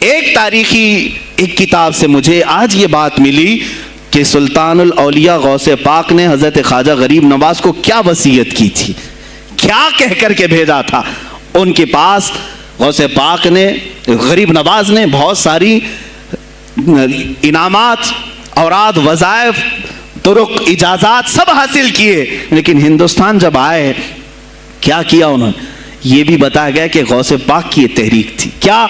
ایک تاریخی ایک کتاب سے مجھے آج یہ بات ملی کہ سلطان الاولیاء غوث پاک نے حضرت خواجہ غریب نواز کو کیا وصیت کی تھی، کیا کہہ کر کے بھیجا تھا۔ ان کے پاس غوث پاک نے، غریب نواز نے بہت ساری انعامات، اوراد، وظائف، طرق، اجازات سب حاصل کیے، لیکن ہندوستان جب آئے کیا کیا انہوں نے، یہ بھی بتایا گیا کہ غوث پاک کی یہ تحریک تھی۔ کیا؟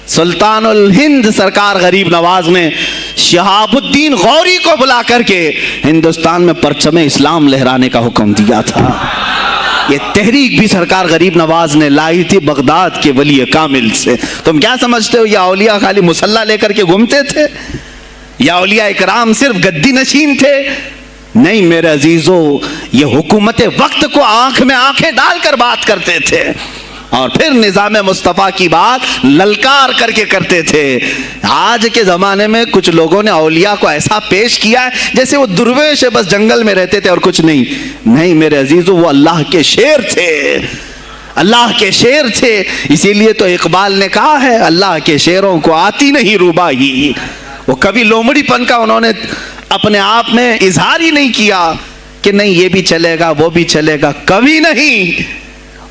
سلطان الہند سرکار غریب نواز نے شہاب الدین غوری کو بلا کر کے ہندوستان میں پرچم اسلام لہرانے کا حکم دیا تھا۔ یہ تحریک بھی سرکار غریب نواز نے لائی تھی بغداد کے ولی کامل سے۔ تم کیا سمجھتے ہو یہ اولیاء خالی مسلح لے کر کے گھومتے تھے؟ یا اولیاء اکرام صرف گدی نشین تھے؟ نہیں میرے عزیزو، یہ حکومت وقت کو آنکھ میں آنکھیں ڈال کر بات کرتے تھے، اور پھر نظام مصطفیٰ کی بات للکار کر کے کرتے تھے۔ آج کے زمانے میں کچھ لوگوں نے اولیاء کو ایسا پیش کیا ہے جیسے وہ درویش بس جنگل میں رہتے تھے اور کچھ نہیں۔ نہیں میرے عزیزو، وہ اللہ کے شیر تھے، اللہ کے شیر تھے۔ اسی لیے تو اقبال نے کہا ہے اللہ کے شیروں کو آتی نہیں روباہی۔ وہ کبھی لومڑی پن کا انہوں نے اپنے آپ میں اظہار ہی نہیں کیا کہ نہیں یہ بھی چلے گا وہ بھی چلے گا، کبھی نہیں۔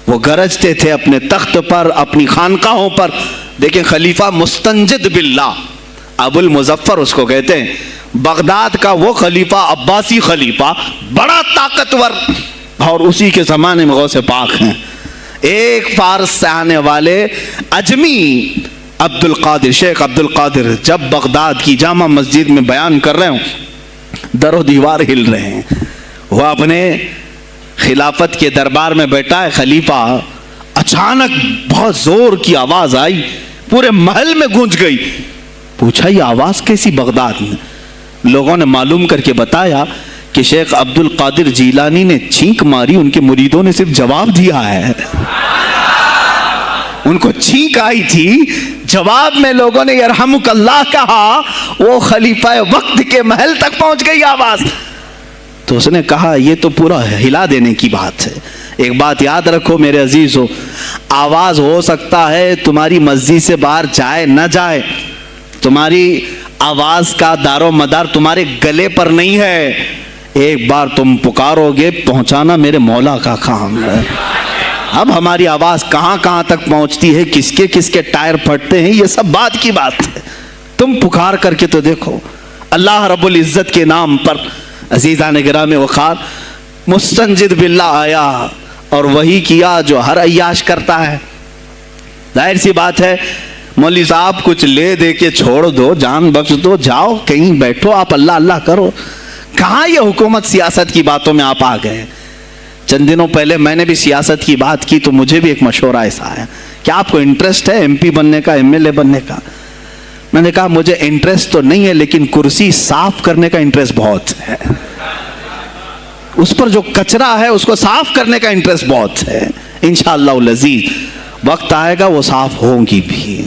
وہ گرجتے تھے اپنے تخت پر، اپنی خانقاہوں پر۔ دیکھیں خلیفہ مستنجد باللہ، ابو المظفر اس کو کہتے ہیں، بغداد کا وہ خلیفہ، عباسی خلیفہ، بڑا طاقتور، اور اسی کے زمانے میں غوث پاک ہیں۔ ایک فارس سے آنے والے اجمی عبد القادر، شیخ عبد القادر، جب بغداد کی جامع مسجد میں بیان کر رہے ہوں، در و دیوار ہل رہے ہیں۔ وہ اپنے خلافت کے دربار میں بیٹھا ہے خلیفہ، اچانک بہت زور کی آواز آئی، پورے محل میں گونج گئی۔ پوچھا یہ آواز کیسی بغداد میں؟ لوگوں نے معلوم کر کے بتایا کہ شیخ عبد القادر جیلانی نے چھینک ماری، ان کے مریدوں نے صرف جواب دیا ہے۔ ان کو چھینک آئی تھی، جواب میں لوگوں نے یرحمک اللہ کہا، وہ خلیفہ وقت کے محل تک پہنچ گئی آواز۔ تو اس نے کہا یہ تو پورا ہلا دینے کی بات ہے۔ ایک بات یاد رکھو میرے عزیزو، آواز ہو سکتا ہے تمہاری مسجد سے باہر جائے نہ جائے، تمہاری آواز کا دار و مدار تمہارے گلے پر نہیں ہے۔ ایک بار تم پکارو گے، پہنچانا میرے مولا کا کام ہے۔ اب ہماری آواز کہاں کہاں تک پہنچتی ہے، کس کے ٹائر پھٹتے ہیں، یہ سب بات کی بات ہے۔ تم پکار کر کے تو دیکھو، اللہ رب العزت کے نام پر۔ عزیزان گرامی وقار، مستنجد باللہ آیا اور وہی کیا جو ہر عیاش کرتا ہے۔ ظاہر سی بات ہے، مولوی صاحب کچھ لے دے کے چھوڑ دو، جان بخش دو، جاؤ کہیں بیٹھو، آپ اللہ اللہ کرو۔ کہاں یہ حکومت سیاست کی باتوں میں آپ آ گئے؟ چند دنوں پہلے میں نے بھی سیاست کی بات کی تو مجھے بھی ایک مشورہ ایسا آیا کہ آپ کو انٹرسٹ ہے ایم پی بننے کا، ایم ایل اے بننے کا؟ میں نے کہا مجھے انٹرسٹ تو نہیں ہے، لیکن کرسی صاف کرنے کا انٹرسٹ بہت ہے، اس پر جو کچرا ہے اس کو صاف کرنے کا انٹرسٹ بہت ہے۔ انشاءاللہ العزیز وقت آئے گا وہ صاف ہوں گی بھی۔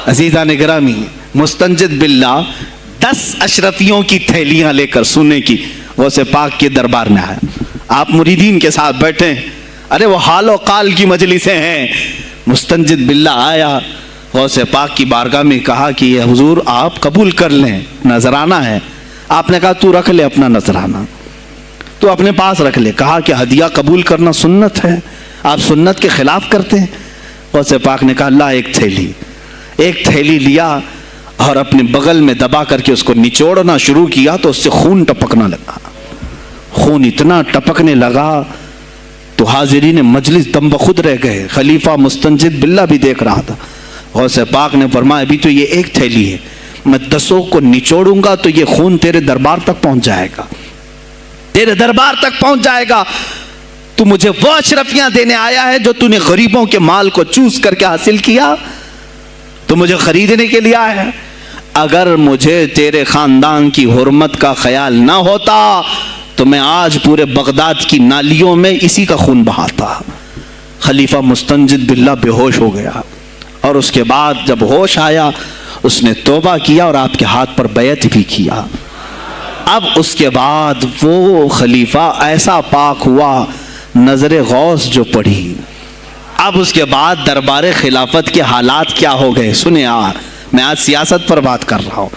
عزیزان گرامی، مستنجد باللہ 10 اشرفیوں کی تھیلیاں لے کر سونے کی غوث پاک کے دربار میں آیا۔ آپ مریدین کے ساتھ بیٹھے، ارے وہ حال و قال کی مجلسیں ہیں۔ مستنجد باللہ آیا، غوث پاک کی بارگاہ میں کہا کہ یہ حضور آپ قبول کر لیں، نذرانہ ہے۔ آپ نے کہا تو رکھ لے اپنا نذرانہ، تو اپنے پاس رکھ لے۔ کہا کہ ہدیہ قبول کرنا سنت ہے، آپ سنت کے خلاف کرتے ہیں۔ غوث پاک نے کہا اللہ ایک تھیلی لیا اور اپنے بغل میں دبا کر کے اس کو نچوڑنا شروع کیا تو اس سے خون ٹپکنا لگا۔ خون اتنا ٹپکنے لگا تو حاضرین مجلس دم بخود رہ گئے۔ خلیفہ مستنجد باللہ بھی دیکھ رہا تھا۔ غوث پاک نے فرمایا ابھی تو یہ ایک تھیلی ہے، میں 10 کو نچوڑوں گا تو یہ خون تیرے دربار تک پہنچ جائے گا، تیرے دربار تک پہنچ جائے گا۔ تو مجھے وہ اشرفیاں دینے آیا ہے جو تو نے غریبوں کے مال کو چوس کر کے حاصل کیا، تو مجھے خریدنے کے لیے آیا ہے۔ اگر مجھے تیرے خاندان کی حرمت کا خیال نہ ہوتا تو میں آج پورے بغداد کی نالیوں میں اسی کا خون بہاتا۔ خلیفہ مستنجد باللہ بے ہوش ہو گیا، اور اس کے بعد جب ہوش آیا اس نے توبہ کیا اور آپ کے ہاتھ پر بیعت بھی کیا۔ اب اس کے بعد وہ خلیفہ ایسا پاک ہوا، نظر غوث جو پڑی، اب اس کے بعد دربار خلافت کے حالات کیا ہو گئے سنیں. میں آج سیاست پر بات کر رہا ہوں.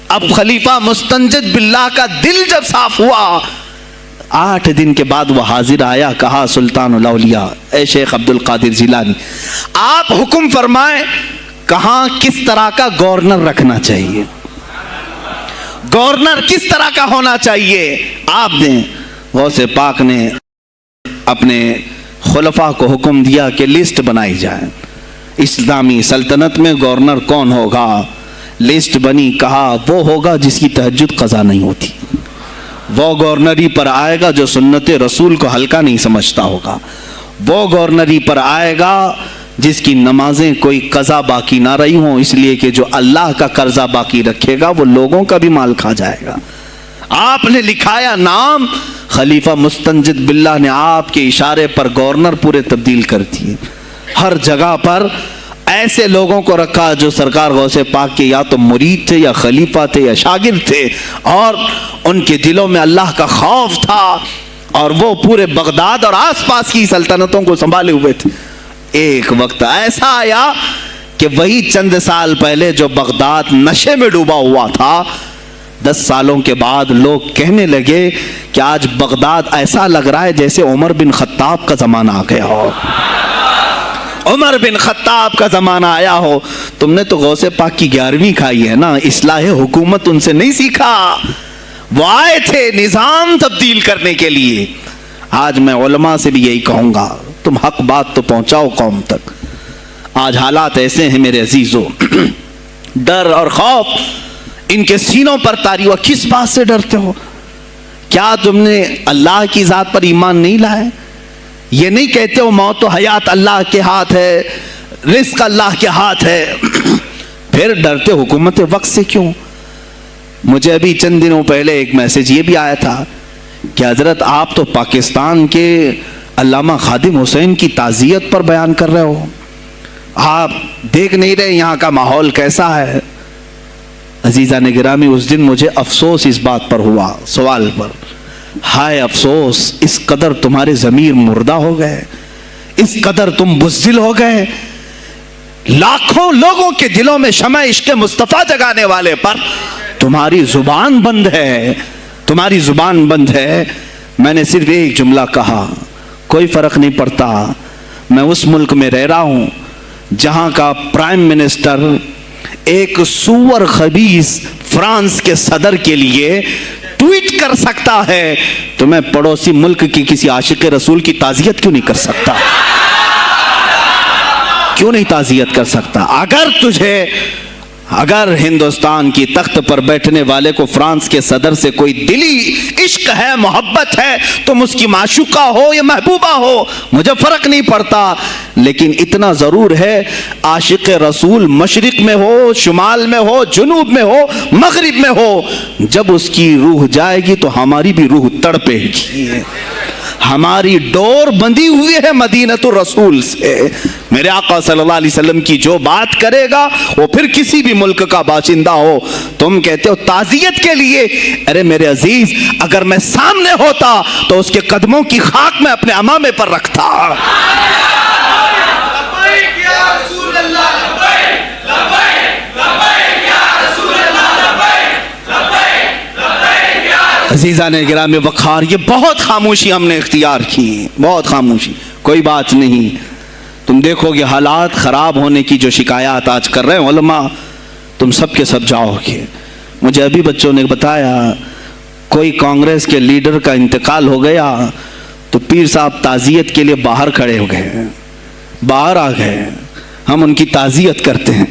اب خلیفہ مستنجد باللہ کا دل جب صاف ہوا، 8 دن کے بعد وہ حاضر آیا. کہا سلطان الاولیاء اے شیخ عبد القادر جیلانی، آپ حکم فرمائیں کہاں کس طرح کا گورنر رکھنا چاہیے، گورنر کس طرح کا ہونا چاہیے. آپ نے غوث پاک نے اپنے خلفاء کو حکم دیا کہ لسٹ بنائی جائے، اسلامی سلطنت میں گورنر کون ہوگا. لسٹ بنی. کہا وہ ہوگا جس کی تہجد قضا نہیں ہوتی، وہ گورنری پر آئے گا جو سنت رسول کو ہلکا نہیں سمجھتا ہوگا، وہ گورنری پر آئے گا جس کی نمازیں کوئی قضا باقی نہ رہی ہوں، اس لیے کہ جو اللہ کا قرضہ باقی رکھے گا وہ لوگوں کا بھی مال کھا جائے گا. آپ نے لکھایا نام، خلیفہ مستنجد باللہ نے آپ کے اشارے پر گورنر پورے تبدیل کر دیے. ہر جگہ پر ایسے لوگوں کو رکھا جو سرکار غوث پاک کے یا تو مرید تھے یا خلیفہ تھے یا شاگرد تھے، اور ان کے دلوں میں اللہ کا خوف تھا، اور وہ پورے بغداد اور آس پاس کی سلطنتوں کو سنبھالے ہوئے تھے. ایک وقت ایسا آیا کہ وہی چند سال پہلے جو بغداد نشے میں ڈوبا ہوا تھا، 10 سالوں کے بعد لوگ کہنے لگے کہ آج بغداد ایسا لگ رہا ہے جیسے عمر بن خطاب کا زمانہ آ گیا ہو، عمر بن خطاب کا زمانہ آیا ہو. تم نے تو غوث پاک کی 11ویں کھائی ہے نا، اصلاح حکومت ان سے نہیں سیکھا. وہ آئے تھے نظام تبدیل کرنے کے لیے. آج میں علماء سے بھی یہی کہوں گا، تم حق بات تو پہنچاؤ قوم تک. آج حالات ایسے ہیں میرے عزیزوں، ڈر اور خوف ان کے سینوں پر طاری ہوا. کس بات سے ڈرتے ہو؟ کیا تم نے اللہ کی ذات پر ایمان نہیں لائے؟ یہ نہیں کہتے ہو موت و حیات اللہ کے ہاتھ ہے، رزق اللہ کے ہاتھ ہے؟ پھر ڈرتے حکومت وقت سے کیوں؟ مجھے ابھی چند دنوں پہلے ایک میسج یہ بھی آیا تھا کہ حضرت آپ تو پاکستان کے علامہ خادم حسین کی تعزیت پر بیان کر رہے ہو، آپ دیکھ نہیں رہے یہاں کا ماحول کیسا ہے؟ عزیزان گرامی، اس دن مجھے افسوس اس بات پر ہوا، سوال پر، ہائے افسوس، اس قدر تمہارے ضمیر مردہ ہو گئے، اس قدر تم بزدل ہو گئے. لاکھوں لوگوں کے دلوں میں شمع عشق مصطفیٰ جگانے والے پر تمہاری زبان بند ہے، تمہاری زبان بند ہے. میں نے صرف ایک جملہ کہا، کوئی فرق نہیں پڑتا، میں اس ملک میں رہ رہا ہوں جہاں کا پرائم منسٹر ایک سور خبیث فرانس کے صدر کے لیے ٹویٹ کر سکتا ہے، تو میں پڑوسی ملک کی کسی عاشق رسول کی تعزیت کیوں نہیں کر سکتا؟ کیوں نہیں تعزیت کر سکتا؟ اگر ہندوستان کی تخت پر بیٹھنے والے کو فرانس کے صدر سے کوئی دلی عشق ہے، محبت ہے، تم اس کی معشوقہ ہو یا محبوبہ ہو، مجھے فرق نہیں پڑتا. لیکن اتنا ضرور ہے، عاشق رسول مشرق میں ہو، شمال میں ہو، جنوب میں ہو، مغرب میں ہو، جب اس کی روح جائے گی تو ہماری بھی روح تڑپے گی. ہماری ڈور بندھی ہوئی ہے مدینۃ الرسول سے. میرے آقا صلی اللہ علیہ وسلم کی جو بات کرے گا وہ پھر کسی بھی ملک کا باشندہ ہو. تم کہتے ہو تعزیت کے لیے، ارے میرے عزیز، اگر میں سامنے ہوتا تو اس کے قدموں کی خاک میں اپنے امامے پر رکھتا. عزیزان گرامی وقار، یہ بہت خاموشی ہم نے اختیار کی، بہت خاموشی. کوئی بات نہیں، تم دیکھو گے حالات خراب ہونے کی جو شکایات آج کر رہے ہیں علماء، تم سب کے سب جاؤ گے. مجھے ابھی بچوں نے بتایا کوئی کانگریس کے لیڈر کا انتقال ہو گیا تو پیر صاحب تعزیت کے لیے باہر کھڑے ہو گئے، باہر آ گئے. ہم ان کی تعزیت کرتے ہیں.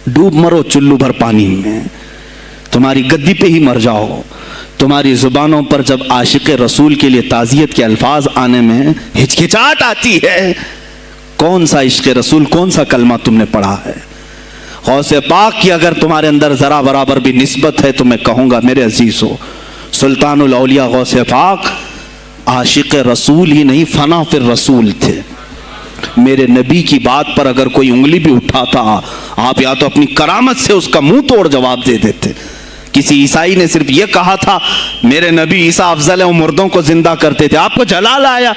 ڈوب مرو چلو بھر پانی میں، تمہاری گدی پہ ہی مر جاؤ. تمہاری زبانوں پر جب عاشق رسول کے لیے تعزیت کے الفاظ آنے میں ہچکچاہٹ آتی ہے، کون سا عشق رسول، کون سا کلمہ تم نے پڑھا ہے؟ غوث پاک کی اگر تمہارے اندر ذرا برابر بھی نسبت ہے تو میں کہوں گا میرے عزیزو، سلطان الاولیاء غوث پاک عاشق رسول ہی نہیں، فنا فی الرسول تھے. میرے نبی کی بات پر اگر کوئی انگلی بھی اٹھاتا، آپ یا تو اپنی کرامت سے اس کا منہ توڑ جواب دے دیتے. کسی عیسائی نے صرف یہ کہا تھا میرے نبی عیسیٰ افضل ہیں، وہ مردوں کو زندہ کرتے تھے. آپ کو جلال آیا،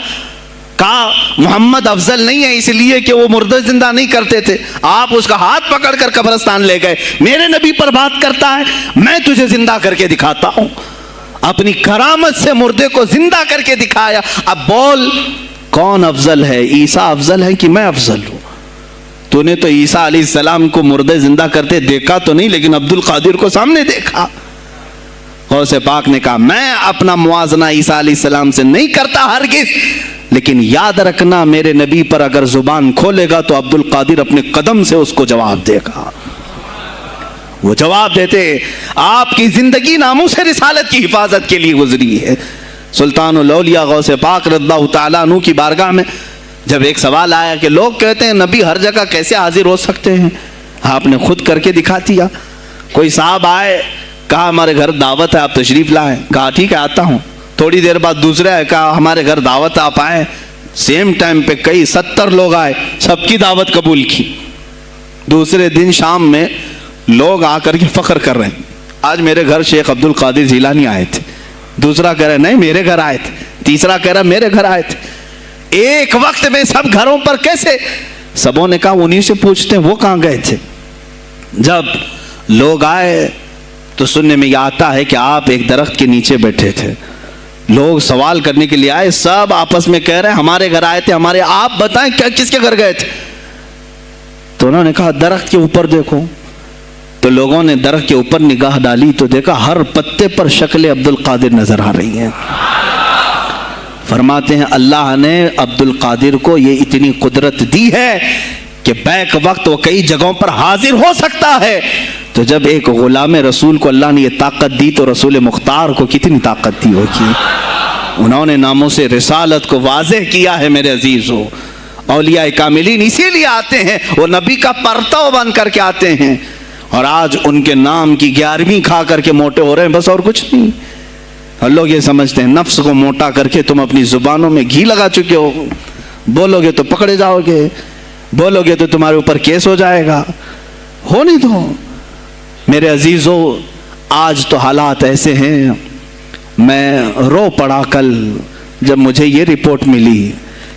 کہا محمد افضل نہیں ہے اس لیے کہ وہ مردے زندہ نہیں کرتے تھے، آپ اس کا ہاتھ پکڑ کر قبرستان لے گئے، میرے نبی پر بات کرتا ہے، میں تجھے زندہ کر کے دکھاتا ہوں۔ اپنی کرامت سے مردے کو زندہ کر کے دکھایا۔ اب بول کون افضل ہے، عیسیٰ افضل ہے کہ میں افضل ہوں؟ تو نے تو عیسیٰ علیہ السلام کو مردے زندہ کرتے دیکھا تو نہیں، لیکن عبد القادر کو سامنے دیکھا۔ غوث پاک نے کہا میں اپنا موازنہ عیسیٰ علیہ السلام سے نہیں کرتا ہرگز، لیکن یاد رکھنا میرے نبی پر اگر زبان کھولے گا تو عبد القادر اپنے قدم سے اس کو جواب دے گا۔ وہ جواب دیتے آپ کی زندگی ناموس رسالت کی حفاظت کے لیے گزری ہے۔ سلطان الاولیاء غوث پاک رضی اللہ تعالیٰ عنہ کی بارگاہ میں جب ایک سوال آیا کہ لوگ کہتے ہیں نبی ہر جگہ کیسے حاضر ہو سکتے ہیں، آپ نے خود کر کے دکھا دیا۔ کوئی صاحب آئے، کہا ہمارے گھر دعوت ہے آپ تشریف لائیں، کہا ٹھیک ہے آتا ہوں۔ تھوڑی دیر بعد دوسرے آئے، کہا ہمارے گھر دعوت ہے آپ آئیں۔ سیم ٹائم پہ کئی 70 لوگ آئے، سب کی دعوت قبول کی۔ دوسرے دن شام میں لوگ آ کر کے فخر کر رہے ہیں آج میرے گھر شیخ عبد القادر جیلانی آئے تھے، دوسرا کہہ رہا نہیں میرے گھر آئے تھے، تیسرا کہہ رہا میرے گھر آئے تھے۔ ایک وقت میں سب گھروں پر کیسے؟ سبوں نے کہا انہیں سے پوچھتے ہیں وہ کہاں گئے تھے۔ جب لوگ آئے تو سننے میں یہ آتا ہے کہ آپ ایک درخت کے نیچے بیٹھے تھے، لوگ سوال کرنے کے لیے آئے، سب آپس میں کہہ رہے ہیں ہمارے گھر آئے تھے، ہمارے، آپ بتائیں کیا کس کے گھر گئے تھے؟ تو انہوں نے کہا درخت کے اوپر دیکھو۔ تو لوگوں نے درخت کے اوپر نگاہ ڈالی تو دیکھا ہر پتے پر شکل عبد القادر نظر آ رہی ہیں۔ فرماتے ہیں اللہ نے عبد القادر کو یہ اتنی قدرت دی ہے کہ بیک وقت وہ کئی جگہوں پر حاضر ہو سکتا ہے۔ تو جب ایک غلام رسول کو اللہ نے یہ طاقت دی تو رسول مختار کو کتنی طاقت دی ہوگی۔ انہوں نے ناموس رسالت کو واضح کیا ہے میرے عزیزو۔ اولیاء کاملین اسی لیے آتے ہیں، وہ نبی کا پرتو بن کر کے آتے ہیں، اور آج ان کے نام کی 11ویں کھا کر کے موٹے ہو رہے ہیں، بس اور کچھ نہیں۔ اور لوگ یہ سمجھتے ہیں نفس کو موٹا کر کے تم اپنی زبانوں میں گھی لگا چکے ہو، بولو گے تو پکڑے جاؤ گے، بولو گے تو تمہارے اوپر کیس ہو جائے گا، ہو نہیں تو۔ میرے عزیزو آج تو حالات ایسے ہیں، میں رو پڑا کل جب مجھے یہ رپورٹ ملی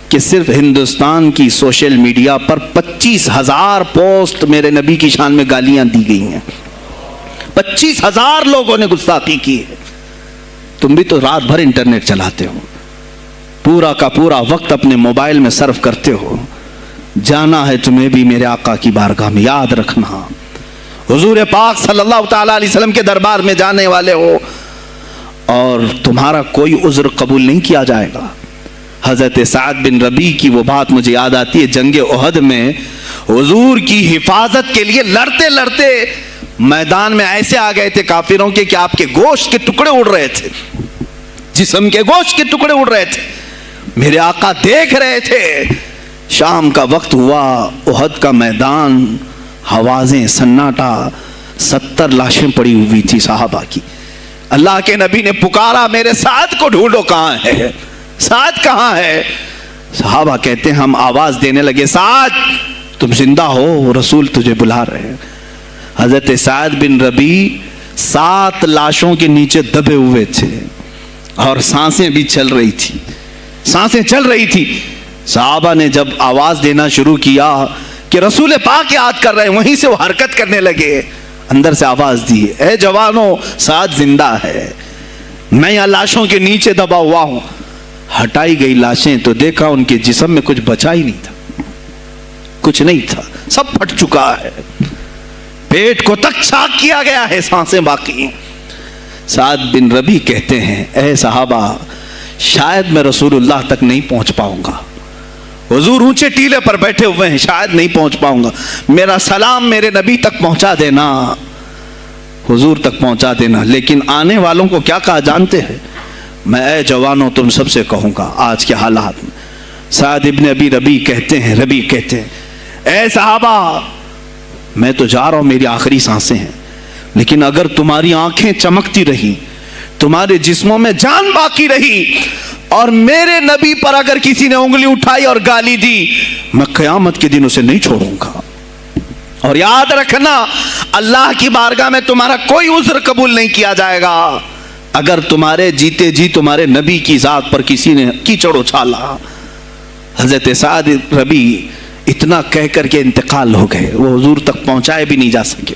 کہ صرف ہندوستان کی سوشل میڈیا پر 25,000 پوسٹ میرے نبی کی شان میں گالیاں دی گئی ہیں، 25,000 لوگوں نے گستاخی کی ہے۔ تم بھی تو رات بھر انٹرنیٹ چلاتے ہو، پورا کا پورا وقت اپنے موبائل میں صرف کرتے ہو، جانا ہے تمہیں بھی میرے آقا کی بارگاہ میں، یاد رکھنا حضور پاک صلی اللہ تعالیٰ علیہ وسلم کے دربار میں جانے والے ہو اور تمہارا کوئی عذر قبول نہیں کیا جائے گا۔ حضرت سعد بن ربیع کی وہ بات مجھے یاد آتی ہے، جنگ احد میں حضور کی حفاظت کے لیے لڑتے لڑتے میدان میں ایسے آ گئے تھے کافروں کے کہ آپ کے گوشت کے ٹکڑے اڑ رہے تھے، جسم کے گوشت کے ٹکڑے اڑ رہے تھے، میرے آقا دیکھ رہے تھے۔ شام کا وقت ہوا، احد کا میدان، حوازیں، سناٹا، 70 لاشیں پڑی ہوئی تھی صحابہ کی۔ اللہ کے نبی نے پکارا میرے سعد کو ڈھونڈو، کہاں ہے سعد، کہاں ہے؟ صحابہ کہتے ہیں ہم آواز دینے لگے سعد تم زندہ ہو، رسول تجھے بلا رہے ہیں۔ حضرت سعد بن ربیع 7 لاشوں کے نیچے دبے ہوئے تھے اور سانسیں بھی چل رہی تھی، سانسیں چل رہی تھی۔ صحابہ نے جب آواز دینا شروع کیا کہ رسول پاک یاد کر رہے ہیں، وہیں سے وہ حرکت کرنے لگے، اندر سے آواز دی اے جوانوں سعد زندہ ہے، میں یہاں لاشوں کے نیچے دبا ہوا ہوں۔ ہٹائی گئی لاشیں تو دیکھا ان کے جسم میں کچھ بچا ہی نہیں تھا، کچھ نہیں تھا، سب پھٹ چکا ہے، پیٹ کو تک چاک کیا گیا ہے، سانسیں باقی۔ سعد بن ربیع کہتے ہیں اے صحابہ شاید میں رسول اللہ تک نہیں پہنچ پاؤں گا، حضور اونچے ٹیلے پر بیٹھے ہوئے ہیں، شاید نہیں پہنچ پاؤں گا، میرا سلام میرے نبی تک پہنچا دینا، حضور تک پہنچا دینا۔ لیکن آنے والوں کو کیا کہا جانتے ہیں؟ میں اے جوانوں تم سب سے کہوں گا آج کے حالات میں۔ سعد ابن ابی ربیع کہتے ہیں اے صحابہ میں تو جا رہا ہوں، میری آخری سانسیں ہیں، لیکن اگر تمہاری آنکھیں چمکتی رہی، تمہارے جسموں میں جان باقی رہی، اور میرے نبی پر اگر کسی نے انگلی اٹھائی اور گالی دی، میں قیامت کے دن اسے نہیں چھوڑوں گا۔ اور یاد رکھنا اللہ کی بارگاہ میں تمہارا کوئی عذر قبول نہیں کیا جائے گا اگر تمہارے جیتے جی تمہارے نبی کی ذات پر کسی نے کیچڑ اچھالا۔ حضرت سعد ربی اتنا کہہ کر کے انتقال ہو گئے، وہ حضور تک پہنچائے بھی نہیں جا سکے۔